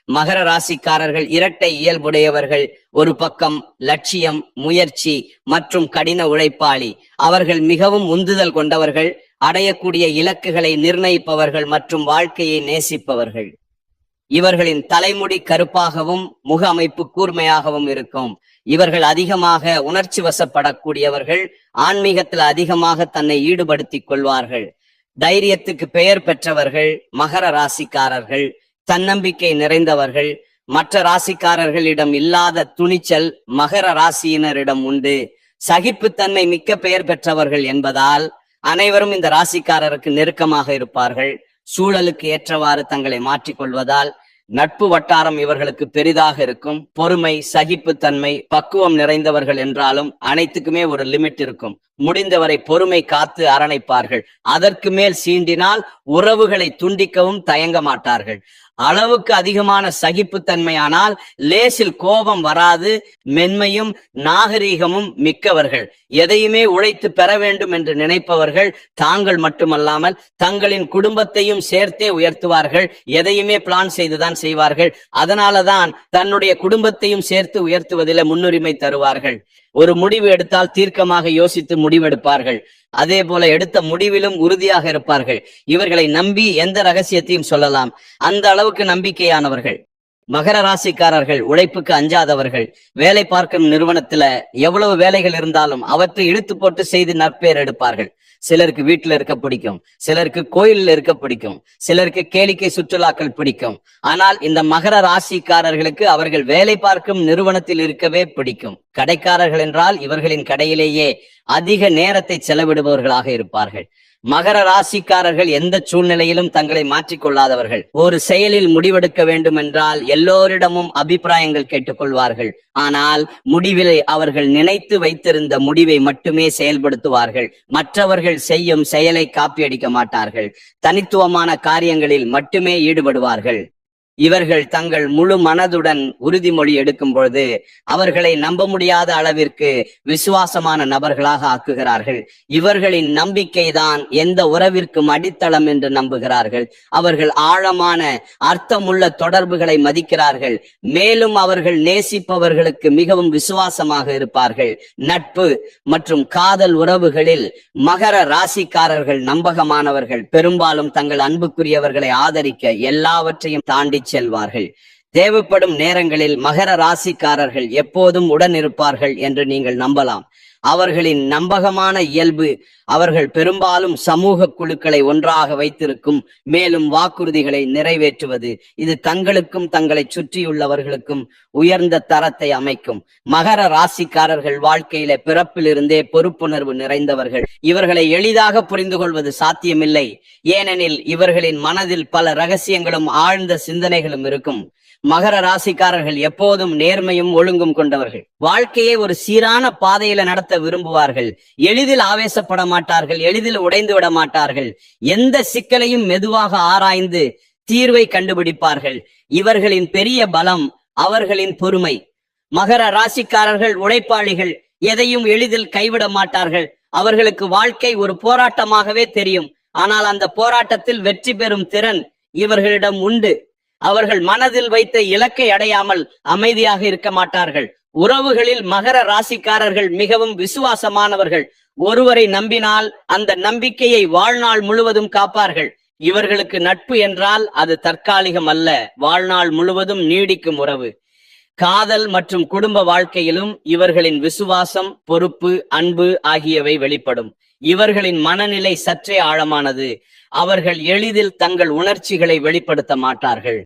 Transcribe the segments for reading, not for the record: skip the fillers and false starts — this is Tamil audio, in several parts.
மகர ராசிக்காரர்கள் இரட்டை இயல்புடையவர்கள். ஒரு பக்கம் லட்சியம், முயற்சி மற்றும் கடின உழைப்பாளி. அவர்கள் மிகவும் உந்துதல் கொண்டவர்கள், அடையக்கூடிய இலக்குகளை நிர்ணயிப்பவர்கள் மற்றும் வாழ்க்கையை நேசிப்பவர்கள். இவர்களின் தலைமுடி கருப்பாகவும் முக அமைப்பு கூர்மையாகவும் இருக்கும். இவர்கள் அதிகமாக உணர்ச்சி வசப்படக்கூடியவர்கள். ஆன்மீகத்தில் அதிகமாக தன்னை ஈடுபடுத்திக் கொள்வார்கள். தைரியத்துக்கு பெயர் பெற்றவர்கள் மகர ராசிக்காரர்கள். தன்னம்பிக்கை நிறைந்தவர்கள். மற்ற ராசிக்காரர்களிடம் இல்லாத துணிச்சல் மகர ராசியினரிடம் உண்டு. சகிப்புத்தன்மை மிக்க பெயர் பெற்றவர்கள் என்பதால் அனைவரும் இந்த ராசிக்காரருக்கு நெருக்கமாக இருப்பார்கள். சூழலுக்கு ஏற்றவாறு தங்களை மாற்றிக்கொள்வதால் நட்பு வட்டாரம் இவர்களுக்கு பெரிதாக இருக்கும். பொறுமை, சகிப்புத்தன்மை, பக்குவம் நிறைந்தவர்கள் என்றாலும் அனைத்துக்குமே ஒரு லிமிட் இருக்கும். முடிந்தவரை பொறுமை காத்து அரணைப்பார்கள். அதற்கு மேல் சீண்டினால் உறவுகளை துண்டிக்கவும் தயங்க மாட்டார்கள். அளவுக்கு அதிகமான சகிப்புத்தன்மையானால் லேசில் கோபம் வராது. மென்மையும் நாகரீகமும் மிக்கவர்கள். எதையுமே உழைத்து பெற வேண்டும் என்று நினைப்பவர்கள். தாங்கள் மட்டுமல்லாமல் தங்களின் குடும்பத்தையும் சேர்த்தே உயர்த்துவார்கள். எதையுமே பிளான் செய்துதான் செய்வார்கள். அதனாலதான் தன்னுடைய குடும்பத்தையும் சேர்த்து உயர்த்துவதில் முன்னுரிமை தருவார்கள். ஒரு முடிவு எடுத்தால் தீர்க்கமாக யோசித்து முடிவெடுப்பார்கள். அதே போல எடுத்த முடிவிலும் உறுதியாக இருப்பார்கள். இவர்களை நம்பி எந்த ரகசியத்தையும் சொல்லலாம். அந்த அளவுக்கு நம்பிக்கையானவர்கள். மகர ராசிக்காரர்கள் உழைப்புக்கு அஞ்சாதவர்கள். வேலை பார்க்கும் நிறுவனத்துல எவ்வளவு வேலைகள் இருந்தாலும் அவற்றை இழுத்து போட்டு செய்து நற்பெயர் எடுப்பார்கள். சிலருக்கு வீட்டுல இருக்க பிடிக்கும், சிலருக்கு கோயிலில் இருக்க பிடிக்கும், சிலருக்கு கேளிக்கை சுற்றுலாக்கள் பிடிக்கும். ஆனால் இந்த மகர ராசிக்காரர்களுக்கு அவர்கள் வேலை பார்க்கும் நிறுவனத்தில் இருக்கவே பிடிக்கும். கடைக்காரர்கள் என்றால் இவர்களின் கடையிலேயே அதிக நேரத்தை செலவிடுபவர்களாக இருப்பார்கள். மகர ராசிக்காரர்கள் எந்த சூழ்நிலையிலும் தங்களை மாற்றிக்கொள்ளாதவர்கள். ஒரு செயலில் முடிவெடுக்க வேண்டும் என்றால் எல்லோரிடமும் அபிப்பிராயங்கள் கேட்டுக்கொள்வார்கள். ஆனால் முடிவிலை அவர்கள் நினைத்து வைத்திருந்த முடிவை மட்டுமே செயல்படுத்துவார்கள். மற்றவர்கள் செய்யும் செயலை காப்பியடிக்க மாட்டார்கள். தனித்துவமான காரியங்களில் மட்டுமே ஈடுபடுவார்கள். இவர்கள் தங்கள் முழு மனதுடன் உறுதிமொழி எடுக்கும் பொழுது அவர்களை நம்ப முடியாத அளவிற்கு விசுவாசமான நபர்களாக ஆக்குகிறார்கள். இவர்களின் நம்பிக்கைதான் எந்த உறவிற்கும் அடித்தளம் என்று நம்புகிறார்கள். அவர்கள் ஆழமான அர்த்தமுள்ள தொடர்புகளை மதிக்கிறார்கள். மேலும் அவர்கள் நேசிப்பவர்களுக்கு மிகவும் விசுவாசமாக இருப்பார்கள். நட்பு மற்றும் காதல் உறவுகளில் மகர ராசிக்காரர்கள் நம்பகமானவர்கள். பெரும்பாலும் தங்கள் அன்புக்குரியவர்களை ஆதரிக்க எல்லாவற்றையும் தாண்டி செல்வார்கள். தேவைப்படும் நேரங்களில் மகர ராசிக்காரர்கள் எப்போதும் உடன் இருப்பார்கள் என்று நீங்கள் நம்பலாம். அவர்களின் நம்பகமான இயல்பு அவர்கள் பெரும்பாலும் சமூக குழுக்களை ஒன்றாக வைத்திருக்கும். மேலும் வாக்குறுதிகளை நிறைவேற்றுவது இது தங்களுக்கும் தங்களை சுற்றியுள்ளவர்களுக்கும் உயர்ந்த தரத்தை அமைக்கும். மகர ராசிக்காரர்கள் வாழ்க்கையில பிறப்பிலிருந்தே பொறுப்புணர்வு நிறைந்தவர்கள். இவர்களை எளிதாக புரிந்து கொள்வது சாத்தியமில்லை. ஏனெனில் இவர்களின் மனதில் பல ரகசியங்களும் ஆழ்ந்த சிந்தனைகளும் இருக்கும். மகர ராசிக்காரர்கள் எப்போதும் நேர்மையும் ஒழுங்கும் கொண்டவர்கள். வாழ்க்கையை ஒரு சீரான பாதையில நடத்த விரும்புவார்கள். எளிதில் ஆவேசப்பட மாட்டார்கள். எளிதில் உடைந்து விட மாட்டார்கள். எந்த சிக்கலையும் மெதுவாக ஆராய்ந்து தீர்வை கண்டுபிடிப்பார்கள். இவர்களின் பெரிய பலம் அவர்களின் பொறுமை. மகர ராசிக்காரர்கள் உழைப்பாளிகள். எதையும் எளிதில் கைவிட மாட்டார்கள். அவர்களுக்கு வாழ்க்கை ஒரு போராட்டமாகவே தெரியும். ஆனால் அந்த போராட்டத்தில் வெற்றி பெறும் திறன் இவர்களிடம் உண்டு. அவர்கள் மனதில் வைத்த இலக்கை அடையாமல் அமைதியாக இருக்க மாட்டார்கள். உறவுகளில் மகர ராசிக்காரர்கள் மிகவும் விசுவாசமானவர்கள். ஒருவரை நம்பினால் அந்த நம்பிக்கையை வாழ்நாள் முழுவதும் காப்பார்கள். இவர்களுக்கு நட்பு என்றால் அது தற்காலிகம் அல்ல, வாழ்நாள் முழுவதும் நீடிக்கும் உறவு. காதல் மற்றும் குடும்ப வாழ்க்கையிலும் இவர்களின் விசுவாசம், பொறுப்பு, அன்பு ஆகியவை வெளிப்படும். இவர்களின் மனநிலை சற்றே ஆழமானது. அவர்கள் எளிதில் தங்கள் உணர்ச்சிகளை வெளிப்படுத்த மாட்டார்கள்.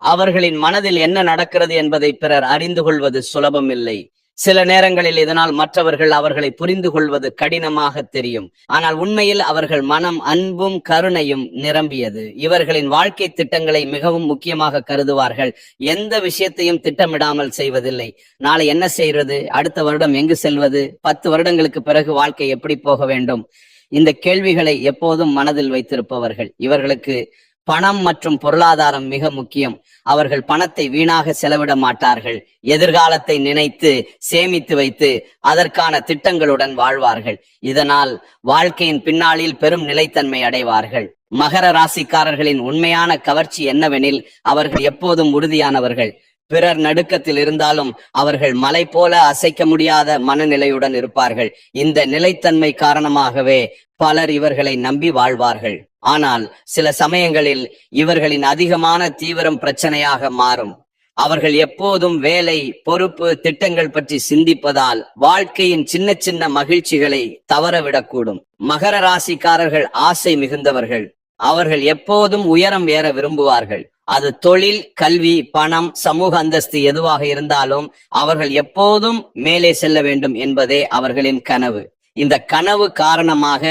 அவர்களின் மனதில் என்ன நடக்கிறது என்பதை பிறர் அறிந்து கொள்வது சுலபம் இல்லை. சில நேரங்களில் இதனால் மற்றவர்கள் அவர்களை புரிந்து கொள்வது கடினமாக தெரியும். ஆனால் உண்மையில் அவர்கள் மனம் அன்பும் கருணையும் நிரம்பியது. இவர்களின் வாழ்க்கை திட்டங்களை மிகவும் முக்கியமாக கருதுவார்கள். எந்த விஷயத்தையும் திட்டமிடாமல் செய்வதில்லை. நாளை என்ன செய்வது, அடுத்த வருடம் எங்கு செல்வது, 10 வருடங்களுக்கு பிறகு வாழ்க்கை எப்படி போக வேண்டும், இந்த கேள்விகளை எப்போதும் மனதில் வைத்திருப்பவர்கள். இவர்களுக்கு பணம் மற்றும் பொருளாதாரம் மிக முக்கியம். அவர்கள் பணத்தை வீணாக செலவிட மாட்டார்கள். எதிர்காலத்தை நினைத்து சேமித்து வைத்து அதற்கான திட்டங்களுடன் வாழ்வார்கள். இதனால் வாழ்க்கையின் பின்னாளில் பெரும் நிலைத்தன்மை அடைவார்கள். மகர ராசிக்காரர்களின் உண்மையான கவர்ச்சி என்னவெனில், அவர்கள் எப்போதும் உறுதியானவர்கள். பிறர் நடுக்கத்தில் இருந்தாலும் அவர்கள் மலை போல அசைக்க முடியாத மனநிலையுடன் இருப்பார்கள். இந்த நிலைத்தன்மை காரணமாகவே பலர் இவர்களை நம்பி வாழ்வார்கள். ஆனால் சில சமயங்களில் இவர்களின் அதிகமான தீவிரம் பிரச்சனையாக மாறும். அவர்கள் எப்போதும் வேலை, பொறுப்பு, திட்டங்கள் பற்றி சிந்திப்பதால் வாழ்க்கையின் சின்ன சின்ன மகிழ்ச்சிகளை தவறவிடக்கூடும். மகர ராசிக்காரர்கள் ஆசை மிகுந்தவர்கள். அவர்கள் எப்போதும் உயரம் ஏற விரும்புவார்கள். அது தொழில், கல்வி, பணம், சமூக அந்தஸ்து எதுவாக இருந்தாலும் அவர்கள் எப்போதும் மேலே செல்ல வேண்டும் என்பதே அவர்களின் கனவு. இந்த கனவு காரணமாக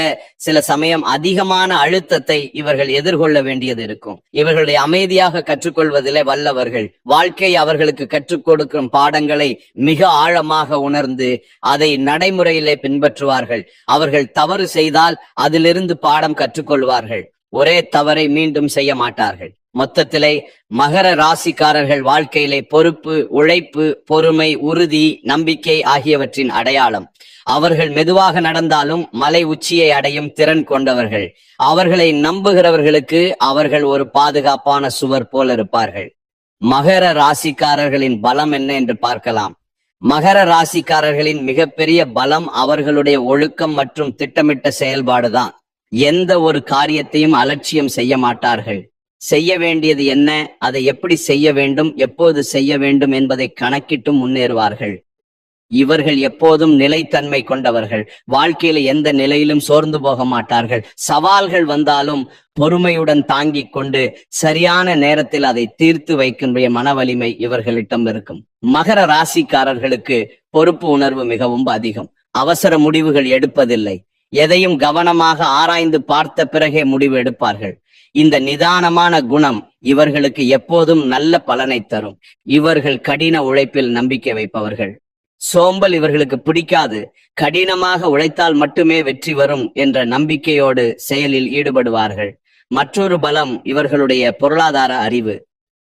சில சமயம் அதிகமான அழுத்தத்தை இவர்கள் எதிர்கொள்ள வேண்டியது இருக்கும். இவர்களுடைய அமைதியாக கற்றுக்கொள்வதிலே வல்லவர்கள். வாழ்க்கை அவர்களுக்கு கற்றுக் கொடுக்கும் பாடங்களை மிக ஆழமாக உணர்ந்து அதை நடைமுறையிலே பின்பற்றுவார்கள். அவர்கள் தவறு செய்தால் அதிலிருந்து பாடம் கற்றுக்கொள்வார்கள். ஒரே தவறை மீண்டும் செய்ய மாட்டார்கள். மொத்தத்திலே மகர ராசிக்காரர்கள் வாழ்க்கையிலே பொறுப்பு, உழைப்பு, பொறுமை, உறுதி, நம்பிக்கை ஆகியவற்றின் அடையாளம். அவர்கள் மெதுவாக நடந்தாலும் மலை உச்சியை அடையும் திறன் கொண்டவர்கள். அவர்களை நம்புகிறவர்களுக்கு அவர்கள் ஒரு பாதுகாப்பான சுவர் போல இருப்பார்கள். மகர ராசிக்காரர்களின் பலம் என்ன என்று பார்க்கலாம். மகர ராசிக்காரர்களின் மிகப்பெரிய பலம் அவர்களுடைய ஒழுக்கம் மற்றும் திட்டமிட்ட செயல்பாடுதான். எந்த ஒரு காரியத்தையும் அலட்சியம் செய்ய மாட்டார்கள். செய்ய வேண்டியது என்ன, அதை எப்படி செய்ய வேண்டும், எப்போது செய்ய வேண்டும் என்பதை கணக்கிட்டும் முன்னேறுவார்கள். இவர்கள் எப்போதும் நிலைத்தன்மை கொண்டவர்கள். வாழ்க்கையில எந்த நிலையிலும் சோர்ந்து போக மாட்டார்கள். சவால்கள் வந்தாலும் பொறுமையுடன் தாங்கிக் கொண்டு சரியான நேரத்தில் அதை தீர்த்து வைக்கின்ற மன வலிமை இவர்களிடம் இருக்கும். மகர ராசிக்காரர்களுக்கு பொறுப்பு உணர்வு மிகவும் அதிகம். அவசர முடிவுகள் எடுப்பதில்லை. எதையும் கவனமாக ஆராய்ந்து பார்த்த பிறகே முடிவு எடுப்பார்கள். இந்த நிதானமான குணம் இவர்களுக்கு எப்போதும் நல்ல பலனை தரும். இவர்கள் கடின உழைப்பில் நம்பிக்கை வைப்பவர்கள். சோம்பல் இவர்களுக்கு பிடிக்காது. கடினமாக உழைத்தால் மட்டுமே வெற்றி வரும் என்ற நம்பிக்கையோடு செயலில் ஈடுபடுவார்கள். மற்றொரு பலம் இவர்களுடைய பொருளாதார அறிவு.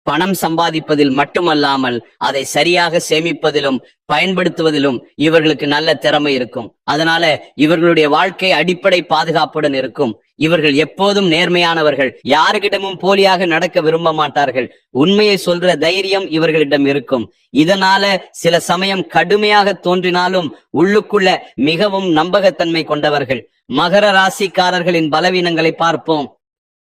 பணம் சம்பாதிப்பதில் மட்டுமல்லாமல் அதை சரியாக சேமிப்பதிலும் பயன்படுத்துவதிலும் இவர்களுக்கு நல்ல திறமை இருக்கும். அதனால இவர்களுடைய வாழ்க்கை அடிப்படை பாதுகாப்புடன் இருக்கும். இவர்கள் எப்போதும் நேர்மையானவர்கள். யாருக்கிடமும் போலியாக நடக்க விரும்ப மாட்டார்கள். உண்மையை சொல்ற தைரியம் இவர்களிடம் இருக்கும். இதனால சில சமயம் கடுமையாக தோன்றினாலும் உள்ளுக்குள்ள மிகவும் நம்பகத்தன்மை கொண்டவர்கள். மகர ராசிக்காரர்களின் பலவீனங்களை பார்ப்போம்.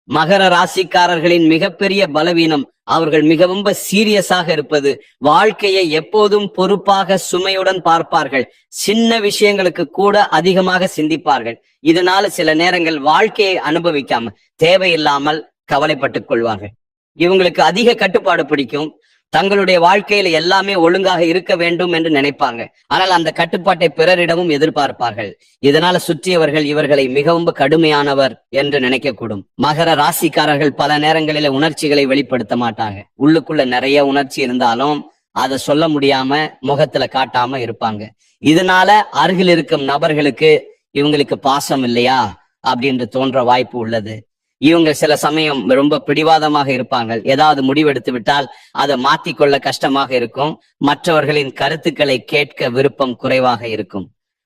மகர ராசிக்காரர்களின் மிகப்பெரிய பலவீனம் அவர்கள் மிகவும் சீரியஸாக இருப்பது. வாழ்க்கையை எப்போதும் பொறுப்பாக சுமையுடன் பார்ப்பார்கள். சின்ன விஷயங்களுக்கு கூட அதிகமாக சிந்திப்பார்கள். இதனால சில நேரங்கள் வாழ்க்கையை அனுபவிக்காம தேவையில்லாமல் கவலைப்பட்டுக் கொள்வார்கள். இவங்களுக்கு அதிக கட்டுப்பாடு பிடிக்கும். தங்களுடைய வாழ்க்கையில எல்லாமே ஒழுங்காக இருக்க வேண்டும் என்று நினைப்பாங்க. ஆனால் அந்த கட்டுப்பாட்டை பிறரிடமும் எதிர்பார்ப்பார்கள். இதனால சுற்றியவர்கள் இவர்களை மிகவும் கடுமையானவர் என்று நினைக்கக்கூடும். மகர ராசிக்காரர்கள் பல நேரங்களில உணர்ச்சிகளை வெளிப்படுத்த மாட்டாங்க. உள்ளுக்குள்ள நிறைய உணர்ச்சி இருந்தாலும் அதை சொல்ல முடியாம முகத்துல காட்டாம இருப்பாங்க. இதனால அருகில் இருக்கும் நபர்களுக்கு இவங்களுக்கு பாசம் இல்லையா அப்படின்னு தோன்ற வாய்ப்பு உள்ளது. இவங்க சில சமயம் ரொம்ப பிடிவாதமாக இருப்பாங்க. ஏதாவது முடிவெடுத்து விட்டால் அதை மாத்திக்கொள்ள கஷ்டமாக இருக்கும். மற்றவர்களின் கருத்துக்களை கேட்க விருப்பம் குறைவாக இருக்கும்.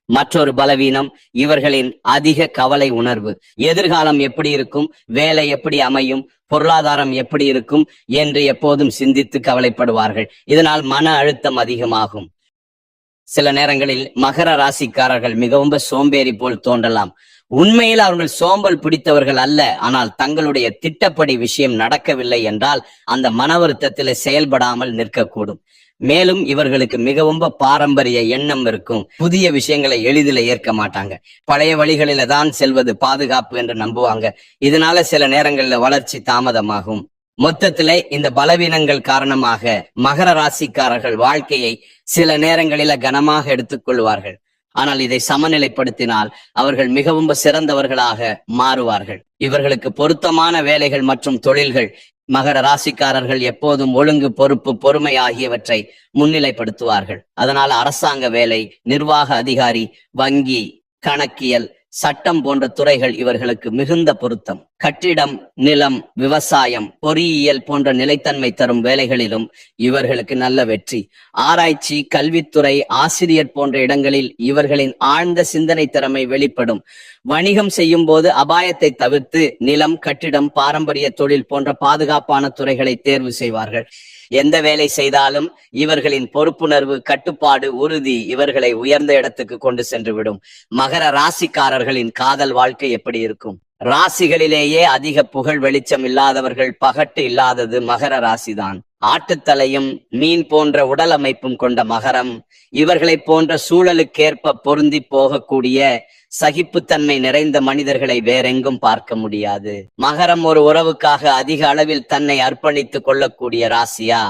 மற்றொரு பலவீனம் இவர்களின் அதிக கவலை உணர்வு. எதிர்காலம் எப்படி இருக்கும், வேலை எப்படி அமையும், பொருளாதாரம் எப்படி இருக்கும் என்று எப்போதும் சிந்தித்து கவலைப்படுவார்கள். இதனால் மன அழுத்தம் அதிகமாகும். சில நேரங்களில் மகர ராசிக்காரர்கள் மிகவும் சோம்பேறி போல் தோன்றலாம். உண்மையில் அவர்கள் சோம்பல் பிடித்தவர்கள் அல்ல. ஆனால் தங்களுடைய திட்டப்படி விஷயம் நடக்கவில்லை என்றால் அந்த மன வருத்தத்தில செயல்படாமல் நிற்கக்கூடும். மேலும் இவர்களுக்கு மிகவும் பாரம்பரிய எண்ணம் இருக்கும். புதிய விஷயங்களை எளிதில் ஏற்க மாட்டாங்க. பழைய வழிகளில தான் செல்வது பாதுகாப்பு என்று நம்புவாங்க. இதனால சில நேரங்களில் வளர்ச்சி தாமதமாகும். மொத்தத்திலே இந்த பலவீனங்கள் காரணமாக மகர ராசிக்காரர்கள் வாழ்க்கையை சில நேரங்களில கனமாக எடுத்துக்கொள்வார்கள். ஆனால் இதை சமநிலைப்படுத்தினால் அவர்கள் மிகவும் சிறந்தவர்களாக மாறுவார்கள். இவர்களுக்கு பொருத்தமான வேலைகள் மற்றும் தொழில்கள். மகர ராசிக்காரர்கள் எப்போதும் ஒழுங்கு, பொறுப்பு, பொறுமை ஆகியவற்றை முன்னிலைப்படுத்துவார்கள். அதனால அரசாங்க வேலை, நிர்வாக அதிகாரி, வங்கி, கணக்கியல், சட்டம் போன்ற துறைகள் இவர்களுக்கு மிகுந்த பொருத்தம். கட்டிடம், நிலம், விவசாயம், பொறியியல் போன்ற நிலைத்தன்மை தரும் வேலைகளிலும் இவர்களுக்கு நல்ல வெற்றி. ஆராய்ச்சி, கல்வித்துறை, ஆசிரியர் போன்ற இடங்களில் இவர்களின் ஆழ்ந்த சிந்தனை திறமை வெளிப்படும். வணிகம் செய்யும் போது அபாயத்தை தவிர்த்து நிலம், கட்டிடம், பாரம்பரிய தொழில் போன்ற பாதுகாப்பான துறைகளை தேர்வு செய்வார்கள். எந்த வேலை செய்தாலும் இவர்களின் பொறுப்புணர்வு, கட்டுப்பாடு, உறுதி இவர்களை உயர்ந்த இடத்துக்கு கொண்டு சென்று விடும். மகர ராசிக்காரர்களின் காதல் வாழ்க்கை எப்படி இருக்கும்? ராசிகளிலேயே அதிக புகழ் வெளிச்சம் இல்லாதவர்கள், பகட்டு இல்லாதது மகர ராசிதான். ஆட்டுத்தலையும் மீன் போன்ற உடல் அமைப்பும் கொண்ட மகரம் இவர்களை போன்ற சூழலுக்கேற்ப பொருந்தி போகக்கூடிய சகிப்புத்தன்மை நிறைந்த மனிதர்களை வேறெங்கும் பார்க்க முடியாது. மகரம் ஒரு உறவுக்காக அதிக அளவில் தன்னை அர்ப்பணித்துக் கொள்ளக்கூடிய ராசியா?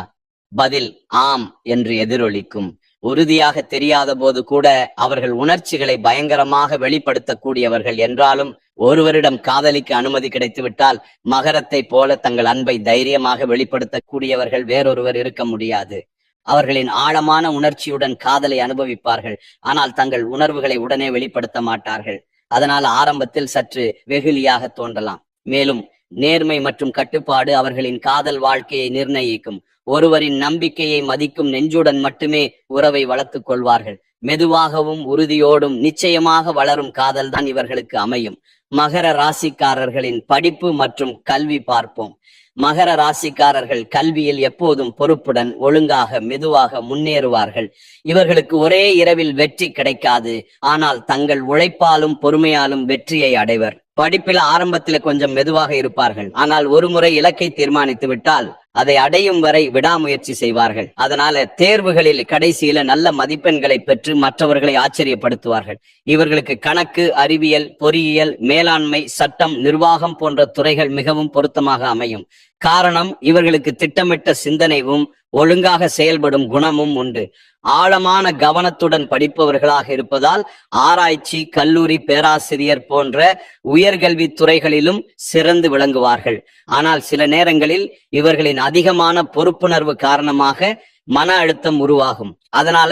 பதில் ஆம் என்று எதிரொலிக்கும். உறுதியாக தெரியாத போது கூட அவர்கள் உணர்ச்சிகளை பயங்கரமாக வெளிப்படுத்தக்கூடியவர்கள் என்றாலும் ஒருவரிடம் காதலிக்க அனுமதி கிடைத்துவிட்டால் மகரத்தை போல தங்கள் அன்பை தைரியமாக வெளிப்படுத்தக்கூடியவர்கள் வேறொருவர் இருக்க முடியாது. அவர்களின் ஆழமான உணர்ச்சியுடன் காதலை அனுபவிப்பார்கள். ஆனால் தங்கள் உணர்வுகளை உடனே வெளிப்படுத்த மாட்டார்கள். அதனால் ஆரம்பத்தில் சற்று வெகுளியாக தோன்றலாம். மேலும் நேர்மை மற்றும் கட்டுப்பாடு அவர்களின் காதல் வாழ்க்கையை நிர்ணயிக்கும். ஒருவரின் நம்பிக்கையை மதிக்கும் நெஞ்சுடன் மட்டுமே உறவை வளர்த்துக் கொள்வார்கள். மெதுவாகவும் உறுதியோடும் நிச்சயமாக வளரும் காதல் தான் இவர்களுக்கு அமையும். மகர ராசிக்காரர்களின் படிப்பு மற்றும் கல்வி பார்ப்போம். மகர ராசிக்காரர்கள் கல்வியில் எப்போதும் பொறுப்புடன், ஒழுங்காக, மெதுவாக முன்னேறுவார்கள். இவர்களுக்கு ஒரே இரவில் வெற்றி கிடைக்காது. ஆனால் தங்கள் உழைப்பாலும் பொறுமையாலும் வெற்றியை அடைவர். படிப்பில் ஆரம்பத்தில் கொஞ்சம் மெதுவாக இருப்பார்கள். ஆனால் ஒருமுறை இலக்கை தீர்மானித்து விட்டால் அதை அடையும் வரை விடாமுயற்சி செய்வார்கள். அதனால தேர்வுகளில் கடைசியில நல்ல மதிப்பெண்களை பெற்று மற்றவர்களை ஆச்சரியப்படுத்துவார்கள். இவர்களுக்கு கணக்கு, அறிவியல், பொறியியல், மேலாண்மை, சட்டம், நிர்வாகம் போன்ற துறைகள் மிகவும் பொருத்தமாக அமையும். காரணம், இவர்களுக்கு திட்டமிட்ட சிந்தனையும் ஒழுங்காக செயல்படும் குணமும் உண்டு. ஆழமான கவனத்துடன் படிப்பவர்களாக இருப்பதால் ஆராய்ச்சி, கல்லூரி பேராசிரியர் போன்ற உயர்கல்வி துறைகளிலும் சிறந்து விளங்குவார்கள். ஆனால் சில நேரங்களில் இவர்களின் அதிகமான பொறுப்புணர்வு காரணமாக மன அழுத்தம் உருவாகும். அதனால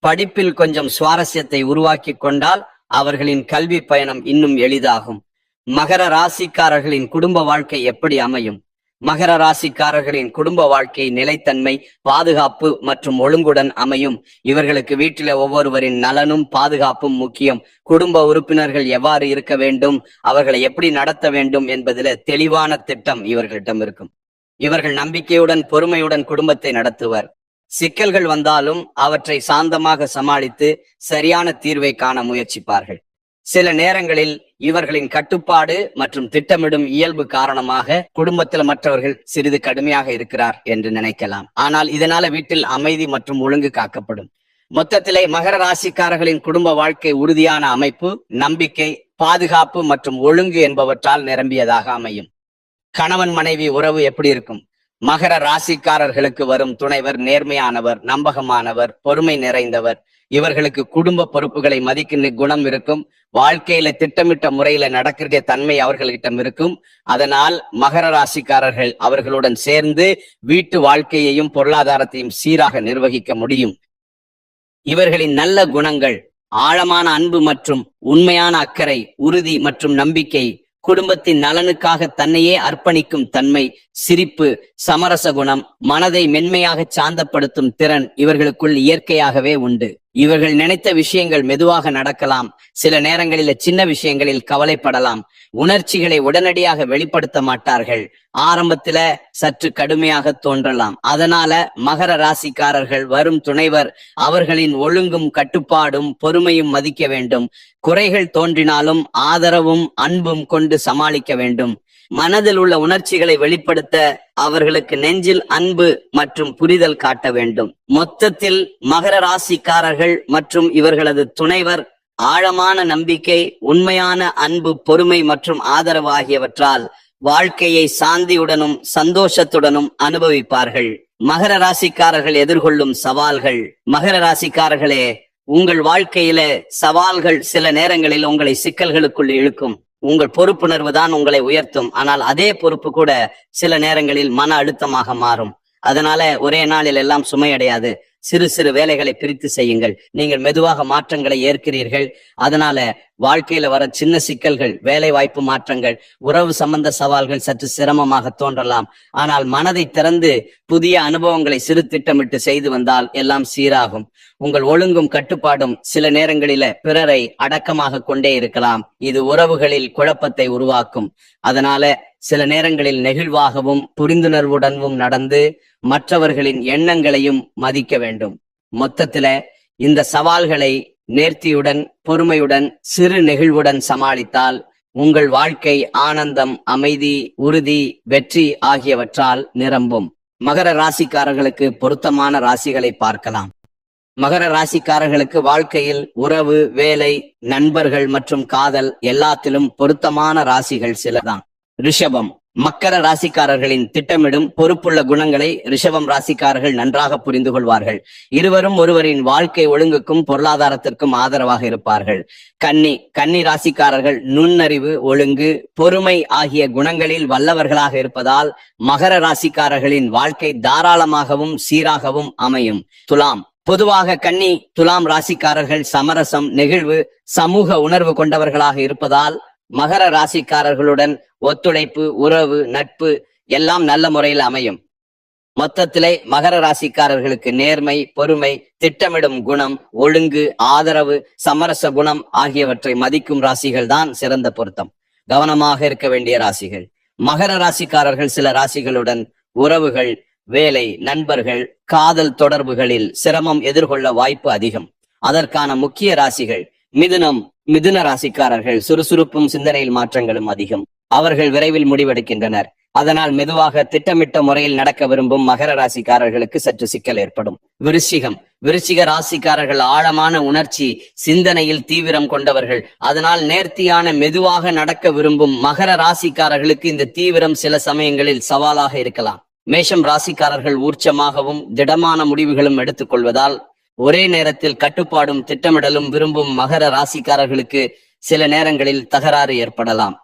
படிப்பில் கொஞ்சம் சுவாரஸ்யத்தை உருவாக்கி கொண்டால் அவர்களின் கல்வி பயணம் இன்னும் எளிதாகும். மகர ராசிக்காரர்களின் குடும்ப வாழ்க்கை எப்படி அமையும்? மகர ராசிக்காரர்களின் குடும்ப வாழ்க்கை நிலைத்தன்மை, பாதுகாப்பு மற்றும் ஒழுங்குடன் அமையும். இவர்களுக்கு வீட்டில ஒவ்வொருவரின் நலனும் பாதுகாப்பும் முக்கியம். குடும்ப உறுப்பினர்கள் எவ்வாறு இருக்க வேண்டும், அவர்களை எப்படி நடத்த வேண்டும் என்பதில தெளிவான திட்டம் இவர்களிடம் இருக்கும். இவர்கள் நம்பிக்கையுடன், பொறுமையுடன் குடும்பத்தை நடத்துவர். சிக்கல்கள் வந்தாலும் அவற்றை சாந்தமாக சமாளித்து சரியான தீர்வை காண முயற்சிப்பார்கள். சில நேரங்களில் இவர்களின் கட்டுப்பாடு மற்றும் திட்டமிடும் இயல்பு காரணமாக குடும்பத்தில் மற்றவர்கள் சிறிது கடுமையாக இருக்கிறார் என்று நினைக்கலாம். ஆனால் இதனால வீட்டில் அமைதி மற்றும் ஒழுங்கு காக்கப்படும். மொத்தத்திலே மகர ராசிக்காரர்களின் குடும்ப வாழ்க்கை உறுதியான அமைப்பு, நம்பிக்கை, பாதுகாப்பு மற்றும் ஒழுங்கு என்பவற்றால் நிரம்பியதாக அமையும். கணவன் மனைவி உறவு எப்படி இருக்கும்? மகர ராசிக்காரர்களுக்கு வரும் துணைவர் நேர்மையானவர், நம்பகமானவர், பொறுமை நிறைந்தவர். இவர்களுக்கு குடும்ப பொறுப்புகளை மதிக்கின்ற குணம் இருக்கும். வாழ்க்கையில திட்டமிட்ட முறையில நடக்கிற தன்மை அவர்களிடம் இருக்கும். அதனால் மகர ராசிக்காரர்கள் அவர்களுடன் சேர்ந்து வீட்டு வாழ்க்கையையும் பொருளாதாரத்தையும் சீராக நிர்வகிக்க முடியும். இவர்களின் நல்ல குணங்கள் ஆழமான அன்பு மற்றும் உண்மையான அக்கறை, உறுதி மற்றும் நம்பிக்கை, குடும்பத்தின் நலனுக்காக தன்னையே அர்ப்பணிக்கும் தன்மை, சிரிப்பு, சமரச குணம், மனதை மென்மையாக சாந்தப்படுத்தும் திறன் இவர்களுக்குள் இயற்கையாகவே உண்டு. இவர்கள் நினைத்த விஷயங்கள் மெதுவாக நடக்கலாம். சில நேரங்களில் சின்ன விஷயங்களில் கவலைப்படலாம். உணர்ச்சிகளை உடனடியாக வெளிப்படுத்த மாட்டார்கள். ஆரம்பத்தில சற்று கடுமையாக தோன்றலாம். அதனால மகர ராசிக்காரர்கள் வரும் துணைவர் அவர்களின் ஒழுங்கும், கட்டுப்பாடும், பொறுமையும் மதிக்க வேண்டும். குறைகள் தோன்றினாலும் ஆதரவும் அன்பும் கொண்டு சமாளிக்க வேண்டும். மனதில் உள்ள உணர்ச்சிகளை வெளிப்படுத்த அவர்களுக்கு நெஞ்சில் அன்பு மற்றும் புரிதல் காட்ட வேண்டும். மொத்தத்தில் மகர ராசிக்காரர்கள் மற்றும் இவர்களது துணைவர் ஆழமான நம்பிக்கை, உண்மையான அன்பு, பொறுமை மற்றும் ஆதரவு ஆகியவற்றால் வாழ்க்கையை சாந்தியுடனும் சந்தோஷத்துடனும் அனுபவிப்பார்கள். மகர ராசிக்காரர்கள் எதிர்கொள்ளும் சவால்கள். மகர ராசிக்காரர்களே, உங்கள் வாழ்க்கையில சவால்கள் சில நேரங்களில் உங்களை சிக்கல்களுக்குள் இழுக்கும். உங்கள் பொறுப்புணர்வு தான் உங்களை உயர்த்தும். ஆனால் அதே பொறுப்பு கூட சில நேரங்களில் மன அழுத்தமாக மாறும். அதனால ஒரே நாளில் எல்லாம் சுமையடையாது. சிறு சிறு வேலைகளை பிரித்து செய்யுங்கள். நீங்கள் மெதுவாக மாற்றங்களை ஏற்கிறீர்கள். அதனால வாழ்க்கையில வர சின்ன சிக்கல்கள், வேலை வாய்ப்பு மாற்றங்கள், உறவு சம்பந்த சவால்கள் சற்று சிரமமாக தோன்றலாம். ஆனால் மனதை திறந்து புதிய அனுபவங்களை சிறு திட்டமிட்டு செய்து வந்தால் எல்லாம் சீராகும். உங்கள் ஒழுங்கும் கட்டுப்பாடும் சில நேரங்களில பிறரை அடக்கமாக கொண்டே இருக்கலாம். இது உறவுகளில் குழப்பத்தை உருவாக்கும். அதனால சில நேரங்களில் நெகிழ்வாகவும் புரிந்துணர்வுடனும் நடந்து மற்றவர்களின் எண்ணங்களையும் மதிக்க வேண்டும். மொத்தத்துல இந்த சவால்களை நேர்த்தியுடன், பொறுமையுடன், சிறு நெகிழ்வுடன் சமாளித்தால் உங்கள் வாழ்க்கை ஆனந்தம், அமைதி, உறுதி, வெற்றி ஆகியவற்றால் நிரம்பும். மகர ராசிக்காரர்களுக்கு பொருத்தமான ராசிகளை பார்க்கலாம். மகர ராசிக்காரர்களுக்கு வாழ்க்கையில் உறவு, வேலை, நண்பர்கள் மற்றும் காதல் எல்லாத்திலும் பொருத்தமான ராசிகள் சிலதான். ரிஷபம். மக்கர ராசிக்காரர்களின் திட்டமிடும் பொறுப்புள்ள குணங்களை ரிஷபம் ராசிக்காரர்கள் நன்றாக புரிந்து கொள்வார்கள். இருவரும் ஒருவரின் வாழ்க்கை ஒழுங்குக்கும் பொருளாதாரத்திற்கும் ஆதரவாக இருப்பார்கள். கன்னி ராசிக்காரர்கள் நுண்ணறிவு, ஒழுங்கு, பொறுமை ஆகிய குணங்களில் வல்லவர்களாக இருப்பதால் மகர ராசிக்காரர்களின் வாழ்க்கை தாராளமாகவும் சீராகவும் அமையும். துலாம். பொதுவாக கன்னி, துலாம் ராசிக்காரர்கள் சமரசம், நெகிழ்வு, சமூக உணர்வு கொண்டவர்களாக இருப்பதால் மகர ராசிக்காரர்களுடன் ஒத்துழைப்பு, உறவு, நட்பு எல்லாம் நல்ல முறையில் அமையும். மொத்தத்திலே மகர ராசிக்காரர்களுக்கு நேர்மை, பொறுமை, திட்டமிடும் குணம், ஒழுங்கு, ஆதரவு, சமரச குணம் ஆகியவற்றை மதிக்கும் ராசிகள் தான் சிறந்த பொருத்தம். கவனமாக இருக்க வேண்டிய ராசிகள். மகர ராசிக்காரர்கள் சில ராசிகளுடன் உறவுகள், வேலை, நண்பர்கள், காதல் தொடர்புகளில் சிரமம் எதிர்கொள்ள வாய்ப்பு அதிகம். அதற்கான முக்கிய ராசிகள் மிதுன ராசிக்காரர்கள் சுறுசுறுப்பும் சிந்தனையில் மாற்றங்களும் அதிகம். அவர்கள் விரைவில் முடிவெடுக்கின்றனர். அதனால் மெதுவாக திட்டமிட்ட முறையில் நடக்க விரும்பும் மகர ராசிக்காரர்களுக்கு சற்று சிக்கல் ஏற்படும். விருச்சிக ராசிக்காரர்கள் ஆழமான உணர்ச்சி, சிந்தனையில் தீவிரம் கொண்டவர்கள். அதனால் நேர்த்தியான, மெதுவாக நடக்க விரும்பும் மகர ராசிக்காரர்களுக்கு இந்த தீவிரம் சில சமயங்களில் சவாலாக இருக்கலாம். மேஷம் ராசிக்காரர்கள் ஊர்ச்சமாகவும் திடமான முடிவுகளும் எடுத்துக் கொள்வதால் ஒரே நேரத்தில் கட்டுப்பாடும் திட்டமிடலும் விரும்பும் மகர ராசிக்காரர்களுக்கு சில நேரங்களில் தகராறு ஏற்படலாம்.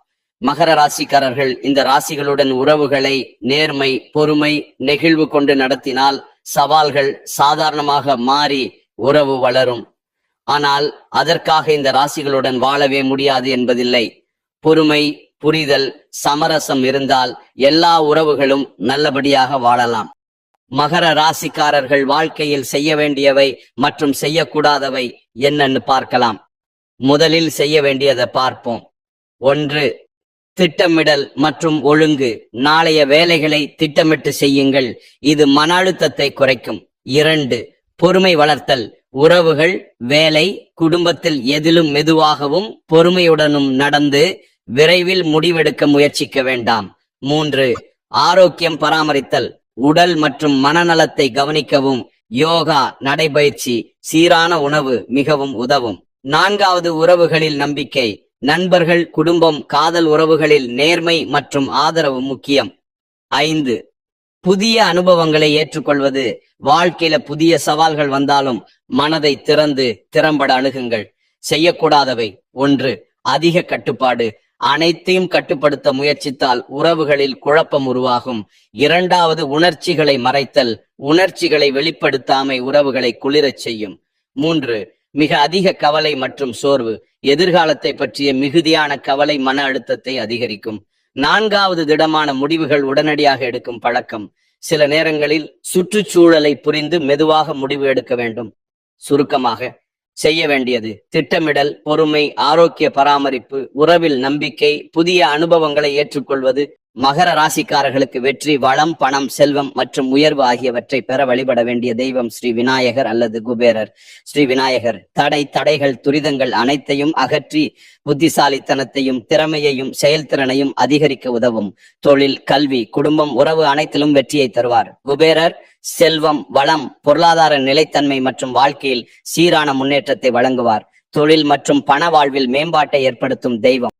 மகர ராசிக்காரர்கள் இந்த ராசிகளுடன் உறவுகளை நேர்மை, பொறுமை, நெகிழ்வு கொண்டு நடத்தினால் சவால்கள் சாதாரணமாக மாறி உறவு வளரும். ஆனால் அதற்காக இந்த ராசிகளுடன் வாழவே முடியாது என்பதில்லை. பொறுமை, புரிதல், சமரசம் இருந்தால் எல்லா உறவுகளும் நல்லபடியாக வாழலாம். மகர ராசிக்காரர்கள் வாழ்க்கையில் செய்ய வேண்டியவை மற்றும் செய்யக்கூடாதவை என்னன்னு பார்க்கலாம். முதலில் செய்ய வேண்டியதை பார்ப்போம். 1. திட்டமிடல் மற்றும் ஒழுங்கு. நாளைய வேலைகளை திட்டமிட்டு செய்யுங்கள். இது மன அழுத்தத்தை குறைக்கும். 2. பொறுமை வளர்த்தல். உறவுகள், வேலை, குடும்பத்தில் எதிலும் மெதுவாகவும் பொறுமையுடனும் நடந்து விரைவில் முடிவெடுக்க முயற்சிக்க வேண்டாம். 3. ஆரோக்கியம் பராமரித்தல். உடல் மற்றும் மனநலத்தை கவனிக்கவும் யோகா, நடைபயிற்சி, சீரான உணவு மிகவும் உதவும். 4. உறவுகளில் நம்பிக்கை. நண்பர்கள், குடும்பம், காதல் உறவுகளில் நேர்மை மற்றும் ஆதரவு முக்கியம். 5. புதிய அனுபவங்களை ஏற்றுக்கொள்வது. வாழ்க்கையில புதிய சவால்கள் வந்தாலும் மனதை திறந்து திறம்பட அணுகுங்கள். செய்யக்கூடாதவை. 1. அதிக கட்டுப்பாடு. அனைத்தையும் கட்டுப்படுத்த முயற்சித்தால் உறவுகளில் குழப்பம் உருவாகும். 2. உணர்ச்சிகளை மறைத்தல். உணர்ச்சிகளை வெளிப்படுத்தாமை உறவுகளை குளிரச் செய்யும். 3. மிக அதிக கவலை மற்றும் சோர்வு. எதிர்காலத்தை பற்றிய மிகுதியான கவலை மன அழுத்தத்தை அதிகரிக்கும். 4. திடமான முடிவுகள் உடனடியாக எடுக்கும் பழக்கம். சில நேரங்களில் சுற்றுச்சூழலை புரிந்து மெதுவாக முடிவு எடுக்க வேண்டும். சுருக்கமாக செய்ய வேண்டியது: திட்டமிடல், பொறுமை, ஆரோக்கிய பராமரிப்பு, உறவில் நம்பிக்கை, புதிய அனுபவங்களை ஏற்றுக்கொள்வது. மகர ராசிக்காரர்களுக்கு வெற்றி, வளம், பணம், செல்வம் மற்றும் உயர்வு ஆகியவற்றை பெற வழிபட வேண்டிய தெய்வம் ஸ்ரீ விநாயகர் அல்லது குபேரர். ஸ்ரீ விநாயகர் தடைகள், துரிதங்கள் அனைத்தையும் அகற்றி புத்திசாலித்தனத்தையும் திறமையையும் செயல்திறனையும் அதிகரிக்க உதவும். தொழில், கல்வி, குடும்பம், உறவு அனைத்திலும் வெற்றியை தருவார். குபேரர் செல்வம், வளம், பொருளாதார நிலைத்தன்மை மற்றும் வாழ்க்கையில் சீரான முன்னேற்றத்தை வழங்குவார். தொழில் மற்றும் பண வாழ்வில் மேம்பாட்டை ஏற்படுத்தும் தெய்வம்.